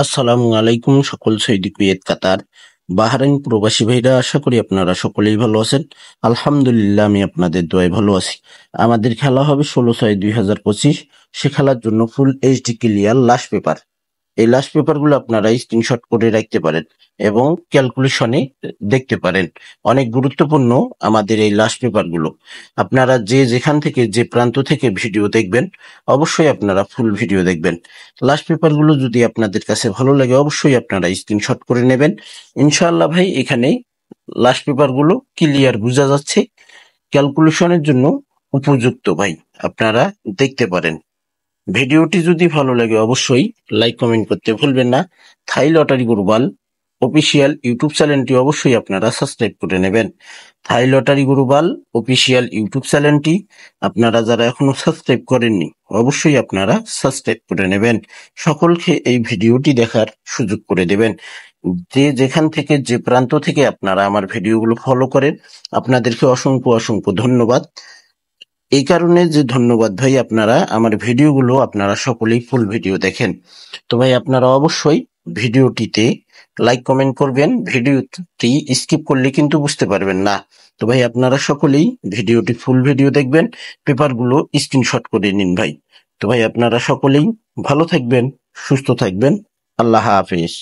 আসসালামু আলাইকুম সকল সৌদি কুয়েত কাতার বাহরাইন প্রবাসী ভাইরা, আশা করি আপনারা সকলেই ভালো আছেন। আলহামদুলিল্লাহ, আমি আপনাদের দোয়ায় ভালো আছি। আমাদের খেলা হবে 16/6/2025। সে খেলার জন্য full HD clear last paper. এই লাস্ট পেপারগুলো আপনারা স্ক্রিনশট করে রাখতে পারেন এবং ক্যালকুলেশনে দেখতে পারেন। অনেক গুরুত্বপূর্ণ আমাদের এই লাস্ট পেপারগুলো। আপনারা যে যেখান থেকে যে প্রান্ত থেকে ভিডিও দেখবেন, অবশ্যই আপনারা ফুল ভিডিও দেখবেন। লাস্ট পেপারগুলো যদি আপনাদের কাছে ভালো লাগে, অবশ্যই আপনারা স্ক্রিনশট করে নেবেন। ইনশাআল্লাহ ভাই, এখানে লাস্ট পেপারগুলো ক্লিয়ার বোঝা যাচ্ছে, ক্যালকুলেশনের জন্য উপযুক্ত ভাই। আপনারা দেখতে পারেন। ভিডিওটি যদি ভালো লাগে অবশ্যই লাইক কমেন্ট করতে ভুলবেন না। থাই লটারি গ্লোবাল অফিসিয়াল ইউটিউব চ্যানেলটি অবশ্যই আপনারা সাবস্ক্রাইব করে নেবেন। থাই লটারি গ্লোবাল অফিসিয়াল ইউটিউব চ্যানেলটি আপনারা যারা এখনো সাবস্ক্রাইব করেননি, অবশ্যই আপনারা সাবস্ক্রাইব করে নেবেন। সকলকে এই ভিডিওটি দেখার সুযোগ করে দেবেন। যে যেখান থেকে যে প্রান্ত থেকে আপনারা আমার ভিডিওগুলো ফলো করেন, আপনাদেরকে অসংখ্য অসংখ্য ধন্যবাদ। এই কারণে যে ধন্যবাদ ভাই, আপনারা আমার ভিডিওগুলো আপনারা সকলেই ফুল ভিডিও দেখেন। তো ভাই, আপনারা অবশ্যই ভিডিওটিতে লাইক কমেন্ট করবেন। ভিডিওটি স্কিপ করলে কিন্তু বুঝতে পারবেন না। তো ভাই, আপনারা সকলেই ভিডিওটি ফুল ভিডিও দেখবেন, পেপারগুলো স্ক্রিনশট করে নিন ভাই। তো ভাই, আপনারা সকলেই ভালো থাকবেন, সুস্থ থাকবেন। আল্লাহ হাফেজ।